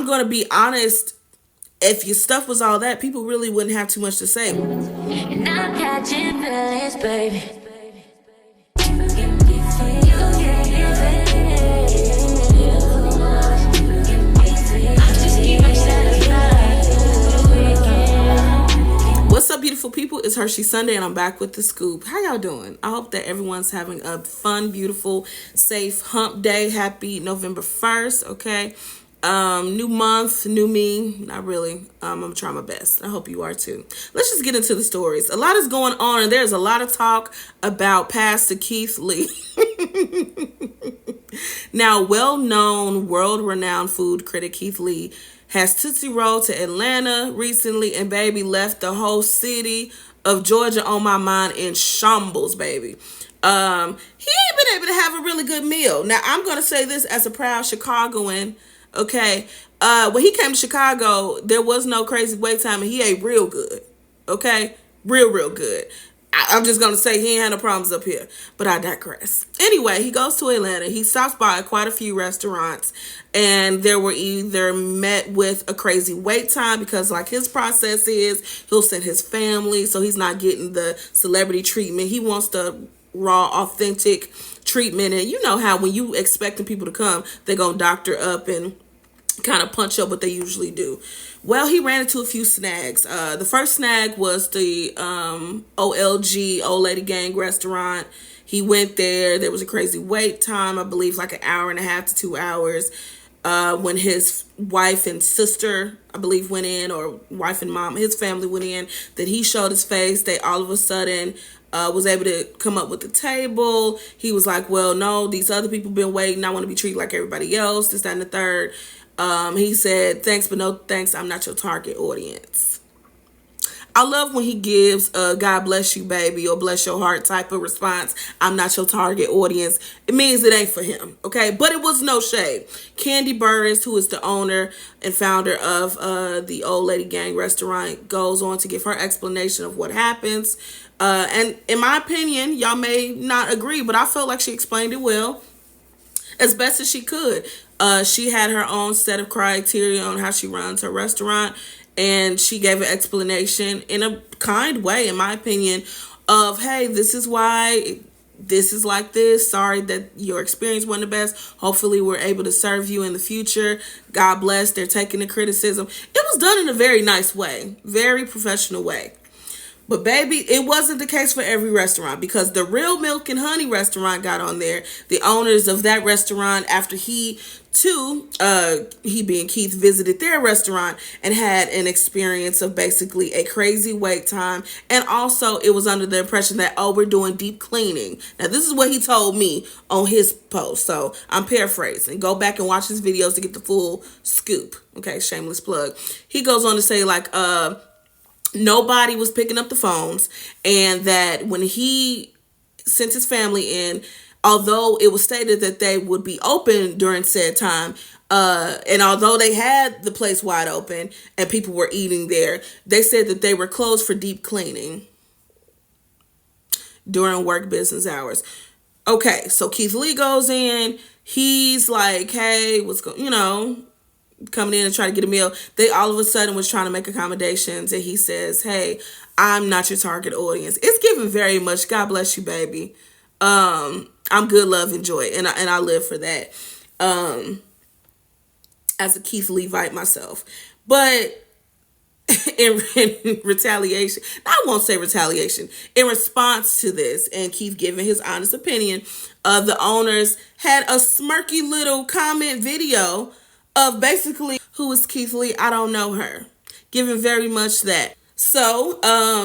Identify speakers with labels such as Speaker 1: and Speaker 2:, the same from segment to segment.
Speaker 1: going to be honest, if your stuff was all that, people really wouldn't have too much to say.
Speaker 2: And I'm catching feelings, baby.
Speaker 1: What's up, beautiful people? It's Hershey Sunday, and I'm back with the scoop. How y'all doing? I hope that everyone's having a fun, beautiful, safe hump day. Happy November 1st, okay? New month, new me. Not really. I'm gonna try my best. I hope you are too. Let's just get into the stories. A lot is going on, and there's a lot of talk about Pastor Keith Lee. Now, well-known, world-renowned food critic Keith Lee has Tootsie Roll to Atlanta recently, and baby left the whole city of Georgia on my mind in shambles, baby. He ain't been able to have a really good meal. Now, I'm gonna say this as a proud Chicagoan, okay? When he came to Chicago, there was no crazy wait time, and he ate real good, okay? Real good. I'm just going to say he ain't had no problems up here, but I digress. Anyway, he goes to Atlanta. He stops by quite a few restaurants, and they were either met with a crazy wait time because like his process is he'll send his family, so he's not getting the celebrity treatment. He wants the raw, authentic treatment. And you know how when you expecting people to come, they're going to doctor up and kind of punch up what they usually do. Well, he ran into a few snags. The first snag was the OLG, Old Lady Gang restaurant. He went there. There was a crazy wait time, I believe like an hour and a half to 2 hours. When his wife and sister, I believe, went in, or wife and mom, his family went in, that he showed his face. They all of a sudden was able to come up with the table. He was like, well, no, these other people been waiting. I want to be treated like everybody else, this, that, and the third. He said, thanks, but no thanks. I'm not your target audience. I love when he gives a God bless you, baby, or bless your heart type of response. I'm not your target audience. It means it ain't for him, okay? But it was no shade. Candy Burris, who is the owner and founder of the Old Lady Gang restaurant, goes on to give her explanation of what happens. And in my opinion, y'all may not agree, but I felt like she explained it well, as best as she could. She had her own set of criteria on how she runs her restaurant, and she gave an explanation in a kind way, in my opinion, of, hey, this is why this is like this. Sorry that your experience wasn't the best. Hopefully we're able to serve you in the future. God bless. They're taking the criticism. It was done in a very nice way, very professional way. But baby, it wasn't the case for every restaurant, because the Real Milk and Honey restaurant got on there. The owners of that restaurant, after he being Keith, visited their restaurant and had an experience of basically a crazy wait time. And also it was under the impression that, oh, we're doing deep cleaning. Now, this is what he told me on his post. So I'm paraphrasing. Go back and watch his videos to get the full scoop. Okay, shameless plug. He goes on to say like, nobody was picking up the phones, and that when he sent his family in, although it was stated that they would be open during said time, and although they had the place wide open and people were eating there, they said that they were closed for deep cleaning during work business hours. Okay, so Keith Lee goes in. He's like, hey, what's going, coming in and trying to get a meal. They all of a sudden was trying to make accommodations, and he says, hey, I'm not your target audience. It's given very much, God bless you, baby. I'm good, love, and joy, and I live for that. As a Keith Levite myself. But in retaliation, I won't say retaliation, in response to this, and Keith giving his honest opinion, the owners had a smirky little comment video of basically, who is Keith Lee? I don't know her. Giving very much that. So,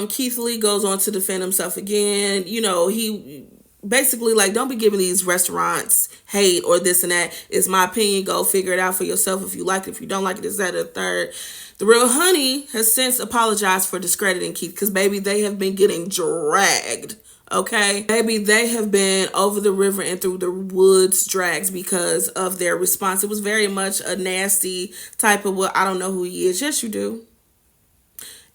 Speaker 1: Keith Lee goes on to defend himself again. He basically like, don't be giving these restaurants hate or this and that. It's my opinion. Go figure it out for yourself. If you like it, if you don't like it, it's that or the third. The Real Honey has since apologized for discrediting Keith, because baby, they have been getting dragged. Okay, baby, they have been over the river and through the woods drags because of their response. It was very much a nasty type of, well, I don't know who he is. Yes, you do.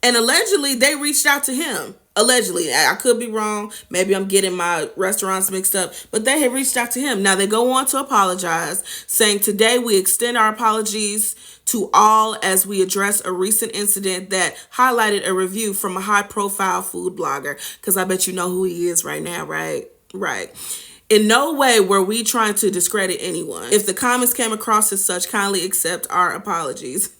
Speaker 1: And allegedly, they reached out to him. Allegedly, I could be wrong. Maybe I'm getting my restaurants mixed up, but they had reached out to him. Now they go on to apologize, saying, "Today we extend our apologies to all as we address a recent incident that highlighted a review from a high-profile food blogger." Because I bet you know who he is right now, right? Right. In no way were we trying to discredit anyone. If the comments came across as such, kindly accept our apologies.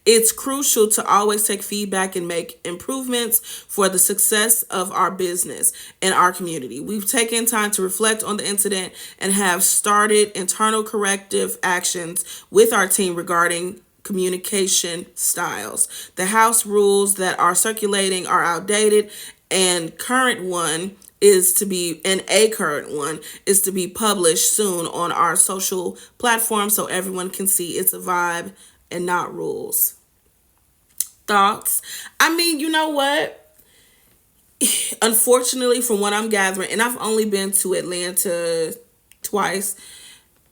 Speaker 1: It's crucial to always take feedback and make improvements for the success of our business and our community. We've taken time to reflect on the incident and have started internal corrective actions with our team regarding communication styles. The house rules that are circulating are outdated, and a current one is to be published soon on our social platform so everyone can see it's a vibe and not rules. Thoughts? I mean, you know what? Unfortunately, from what I'm gathering, and I've only been to Atlanta twice,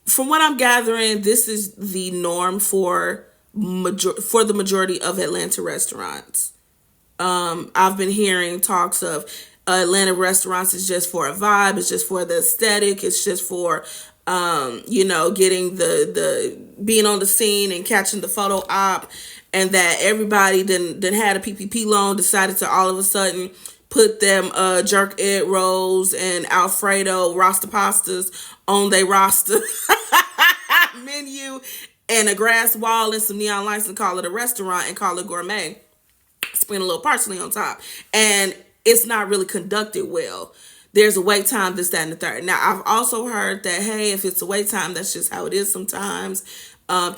Speaker 1: from what I'm gathering, this is the norm for the majority of Atlanta restaurants. I've been hearing talks of Atlanta restaurants is just for a vibe. It's just for the aesthetic. It's just for, getting the being on the scene and catching the photo op, and that everybody then had a PPP loan, decided to all of a sudden put them jerk egg rolls and Alfredo Rasta pastas on their roster menu and a grass wall and some neon lights and call it a restaurant and call it gourmet. Sprinkle a little parsley on top. And it's not really conducted well. There's a wait time, this, that, and the third. Now, I've also heard that, hey, if it's a wait time, that's just how it is sometimes.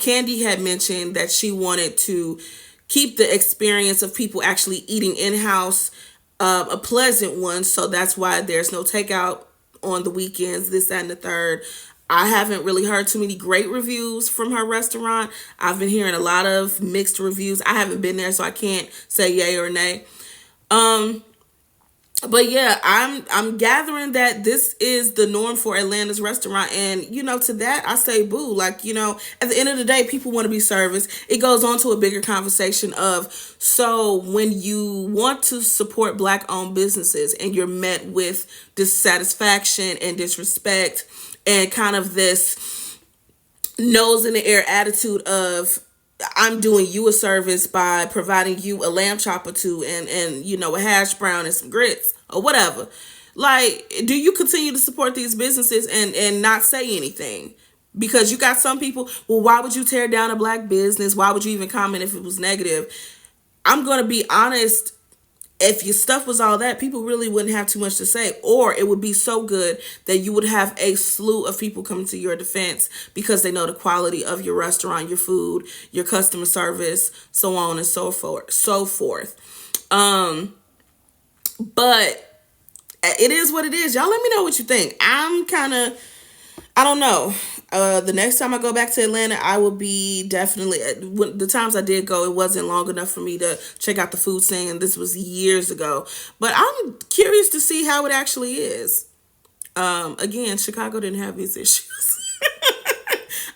Speaker 1: Candy had mentioned that she wanted to keep the experience of people actually eating in-house a pleasant one. So that's why there's no takeout on the weekends, this, that, and the third. I haven't really heard too many great reviews from her restaurant. I've been hearing a lot of mixed reviews. I haven't been there, so I can't say yay or nay. But yeah, I'm gathering that this is the norm for Atlanta's restaurant. And, to that, I say boo. Like, at the end of the day, people want to be serviced. It goes on to a bigger conversation of, so when you want to support Black-owned businesses and you're met with dissatisfaction and disrespect and kind of this nose in the air attitude of, I'm doing you a service by providing you a lamb chop or two and a hash brown and some grits or whatever. Like, do you continue to support these businesses and not say anything? Because you got some people, well, why would you tear down a Black business? Why would you even comment if it was negative? I'm going to be honest. If your stuff was all that, people really wouldn't have too much to say, or it would be so good that you would have a slew of people coming to your defense because they know the quality of your restaurant, your food, your customer service, so on and so forth. But it is what it is. Y'all let me know what you think. I don't know. The next time I go back to Atlanta, I will be definitely, the times I did go, it wasn't long enough for me to check out the food scene. This was years ago. But I'm curious to see how it actually is. Again, Chicago didn't have these issues.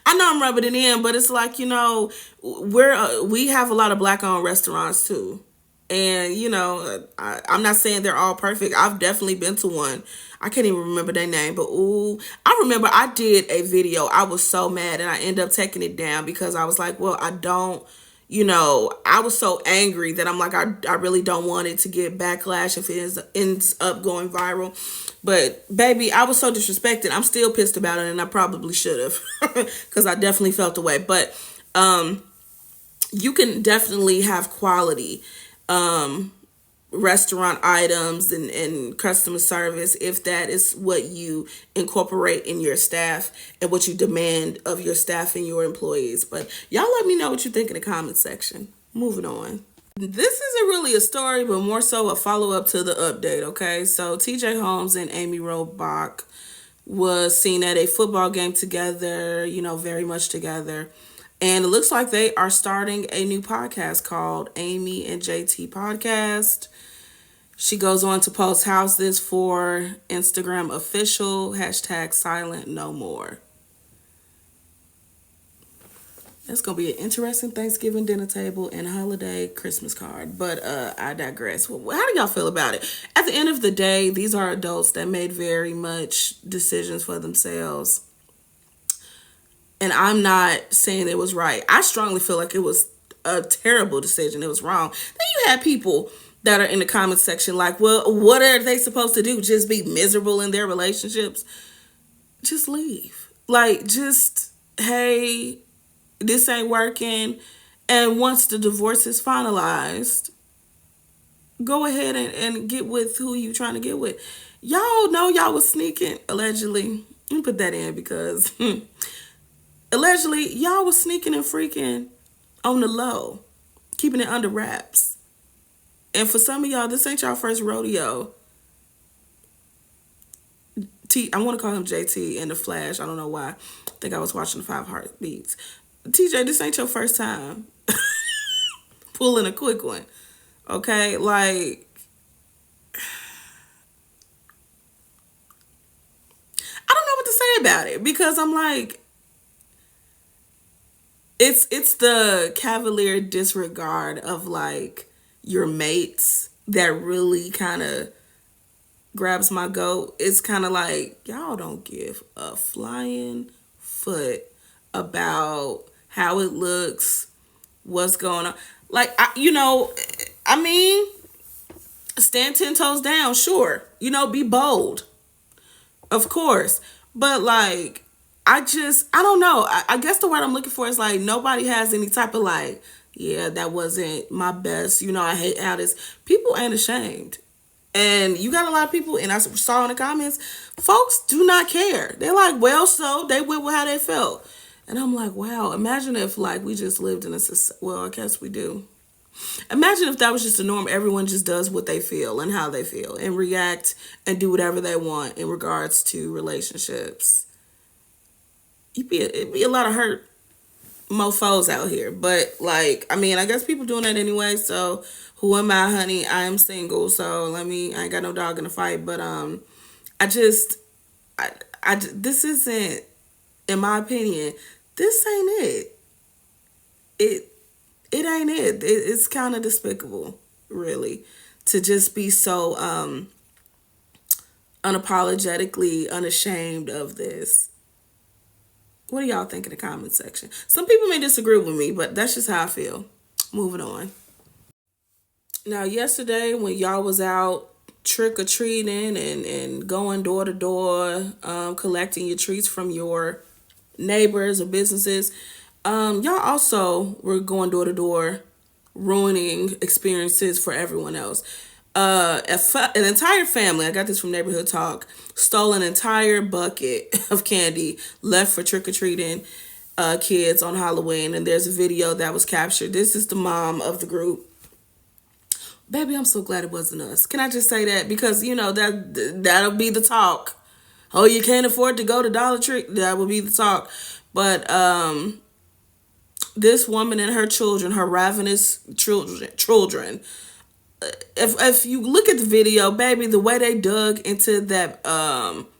Speaker 1: I know I'm rubbing it in, but it's like, we have a lot of Black-owned restaurants too. And, I'm not saying they're all perfect. I've definitely been to one. I can't even remember their name, but I remember I did a video. I was so mad and I ended up taking it down because I was like, well, I was so angry that I'm like, I really don't want it to get backlash if it ends up going viral. But baby, I was so disrespected. I'm still pissed about it and I probably should have because I definitely felt the way. But you can definitely have quality restaurant items and customer service if that is what you incorporate in your staff and what you demand of your staff and your employees. But y'all let me know what you think in the comment section. Moving on. This isn't really a story, but more so a follow-up to the update, okay? So TJ Holmes and Amy Robach was seen at a football game together, very much together. And it looks like they are starting a new podcast called Amy and JT Podcast. She goes on to post, how's this for Instagram official, #silent no more. That's gonna be an interesting Thanksgiving dinner table and holiday Christmas card. But I digress. Well, how do y'all feel about it? At the end of the day, these are adults that made very much decisions for themselves. And I'm not saying it was right. I strongly feel like it was a terrible decision. It was wrong. Then you have people that are in the comment section like, well, what are they supposed to do? Just be miserable in their relationships? Just leave. Like, just, hey, this ain't working. And once the divorce is finalized, go ahead and get with who you trying to get with. Y'all know y'all was sneaking, allegedly. Let me put that in because allegedly y'all was sneaking and freaking on the low, keeping it under wraps. And for some of y'all, this ain't y'all first rodeo. I want to call him JT in the Flash. I don't know why. I think I was watching the Five Heartbeats. TJ, this ain't your first time pulling a quick one. Okay? Like, I don't know what to say about it because I'm like, it's the cavalier disregard of like your mates that really kind of grabs my goat. It's kind of like y'all don't give a flying foot about how it looks, what's going on. Like I mean, stand 10 toes down, sure. Be bold, of course. But like, I don't know. I guess the word I'm looking for is like nobody has any type of like, yeah, that wasn't my best. I hate how this. People ain't ashamed. And you got a lot of people, and I saw in the comments, folks do not care. They're like, well, so they went with how they felt. And I'm like, wow, imagine if like we just lived in a society. Well, I guess we do. Imagine if that was just the norm. Everyone just does what they feel and how they feel and react and do whatever they want in regards to relationships. It'd be a lot of hurt mofos out here. But like, I mean, I guess people doing that anyway. So who am I, honey? I am single. So I ain't got no dog in the fight. But this isn't, in my opinion, this ain't it. It ain't it. It's kind of despicable, really, to just be so unapologetically unashamed of this. What do y'all think in the comment section? Some people may disagree with me, but that's just how I feel. Moving on. Now, yesterday when y'all was out trick-or-treating and going door to door, collecting your treats from your neighbors or businesses, y'all also were going door to door, ruining experiences for everyone else. An entire family, I got this from Neighborhood Talk, stole an entire bucket of candy left for trick-or-treating kids on Halloween. And there's a video that was captured. This is the mom of the group. Baby, I'm so glad it wasn't us. Can I just say that? Because, that'll be the talk. Oh, you can't afford to go to Dollar Tree? That will be the talk. But this woman and her children, her ravenous children, if you look at the video, baby, the way they dug into that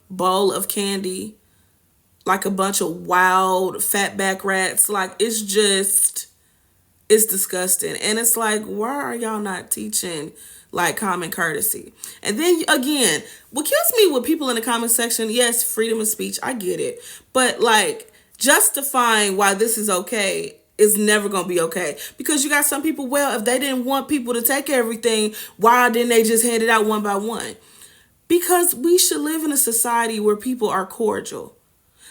Speaker 1: bowl of candy like a bunch of wild fatback rats, like it's disgusting. And it's like, why are y'all not teaching like common courtesy? And then again, what kills me with people in the comment section, yes, freedom of speech, I get it, but like justifying why this is okay is never gonna be okay, because you got some people, well, if they didn't want people to take everything, why didn't they just hand it out one by one? Because we should live in a society where people are cordial.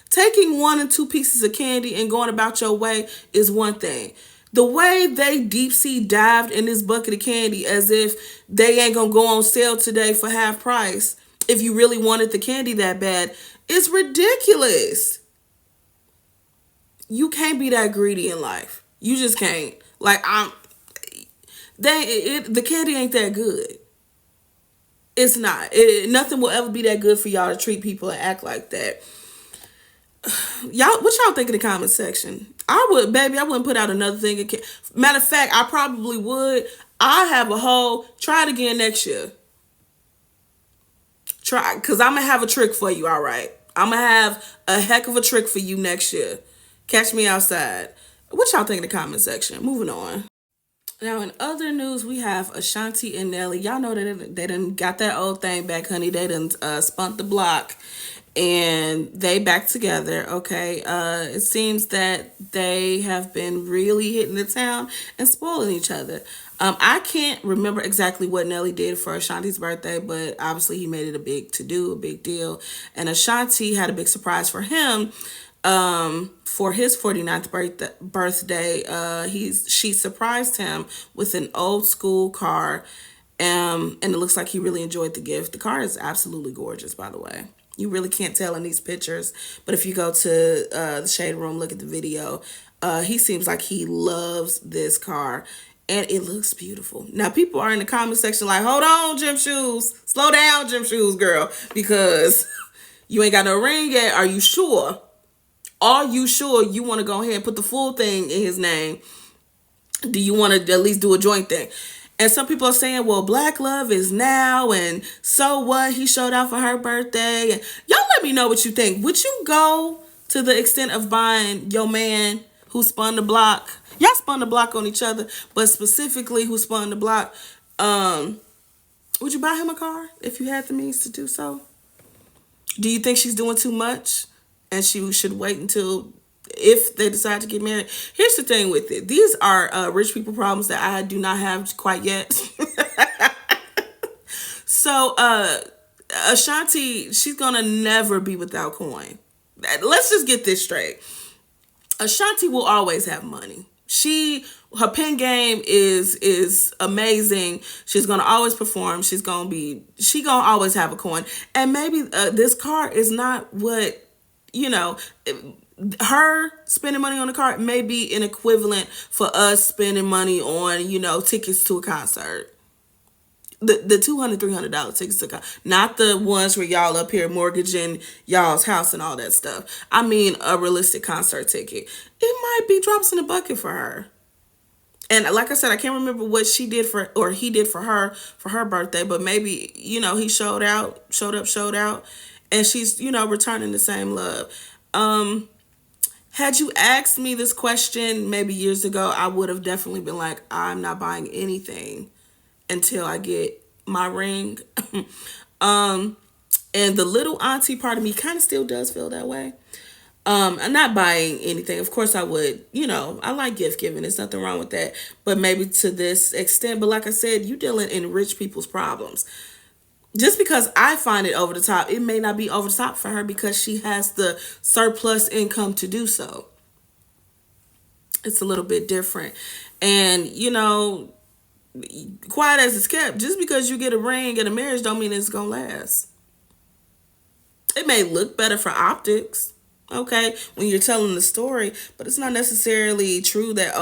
Speaker 1: Taking 1 and 2 pieces of candy and going about your way is one thing. The way they deep sea dived in this bucket of candy as if they ain't gonna go on sale today for half price if you really wanted the candy that bad is ridiculous. You can't be that greedy in life. You just can't. Like, the candy ain't that good. It's not. Nothing will ever be that good for y'all to treat people and act like that. What y'all think in the comment section? I wouldn't put out another thing. Matter of fact, I probably would. I have a whole, try it again next year. Try, because I'm going to have a trick for you, all right? I'm going to have a heck of a trick for you next year. Catch me outside. What y'all think in the comment section? Moving on. Now, in other news, we have Ashanti and Nelly. Y'all know that they done got that old thing back, honey. They done spun the block, and they back together. Okay, it seems that they have been really hitting the town and spoiling each other. I can't remember exactly what Nelly did for Ashanti's birthday, but obviously he made it a big to do, a big deal, and Ashanti had a big surprise for him for his 49th birthday. She surprised him with an old school car, and it looks like he really enjoyed the gift. The car is absolutely gorgeous, by the way. You really can't tell in these pictures, but if you go to the shade room, look at the video, he seems like he loves this car, and it looks beautiful. Now, people are in the comment section like, hold on, Gym Shoes. Slow down, Gym Shoes, girl, because you ain't got no ring yet. Are you sure? Are you sure you want to go ahead and put the full thing in his name? Do you want to at least do a joint thing? And some people are saying, well, Black Love is now, and so what? He showed out for her birthday. And y'all let me know what you think. Would you go to the extent of buying your man who spun the block? Y'all spun the block on each other, but specifically who spun the block. Would you buy him a car if you had the means to do so? Do you think she's doing too much and she should wait until if they decide to get married? Here's the thing with it. These are rich people problems that I do not have quite yet. So Ashanti, she's gonna never be without coin. Let's just get this straight. Ashanti will always have money. Her pen game is amazing. She's gonna always perform. She gonna always have a coin. And maybe this car is not what, her spending money on the car may be an equivalent for us spending money on, tickets to a concert. The $200, $300 tickets to concert, not the ones where y'all up here mortgaging y'all's house and all that stuff. I mean, a realistic concert ticket. It might be drops in the bucket for her. And like I said, I can't remember what he did for her birthday, but maybe, he showed up, and she's, returning the same love. Had you asked me this question maybe years ago, I would have definitely been like, I'm not buying anything until I get my ring. And the little auntie part of me kind of still does feel that way. I'm not buying anything. Of course I would, I like gift giving. There's nothing wrong with that. But maybe to this extent. But like I said, you dealing in rich people's problems. Just because I find it over the top, it may not be over the top for her because she has the surplus income to do so. It's a little bit different. And, quiet as it's kept, just because you get a ring and a marriage don't mean it's going to last. It may look better for optics, okay, when you're telling the story, but it's not necessarily true that,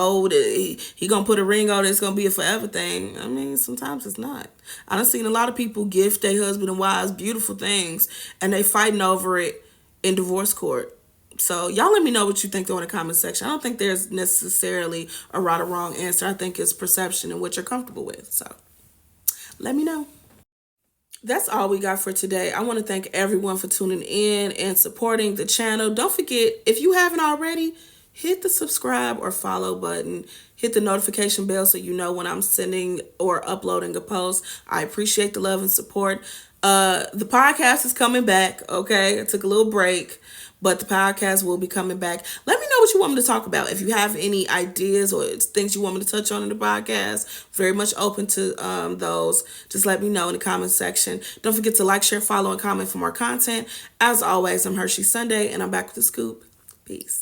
Speaker 1: he gonna put a ring on it, it's gonna be a forever thing. I mean, sometimes it's not. I done seen a lot of people gift their husband and wives beautiful things, and they fighting over it in divorce court. So y'all let me know what you think though in the comment section. I don't think there's necessarily a right or wrong answer. I think it's perception and what you're comfortable with. So let me know. That's all we got for today. I want to thank everyone for tuning in and supporting the channel. Don't forget, if you haven't already, hit the subscribe or follow button. Hit the notification bell so you know when I'm sending or uploading a post. I appreciate the love and support. The podcast is coming back, okay? I took a little break, but the podcast will be coming back. Let me know what you want me to talk about. If you have any ideas or things you want me to touch on in the podcast, very much open to those. Just let me know in the comment section. Don't forget to like, share, follow, and comment for more content. As always, I'm Hershey Sunday, and I'm back with the scoop. Peace.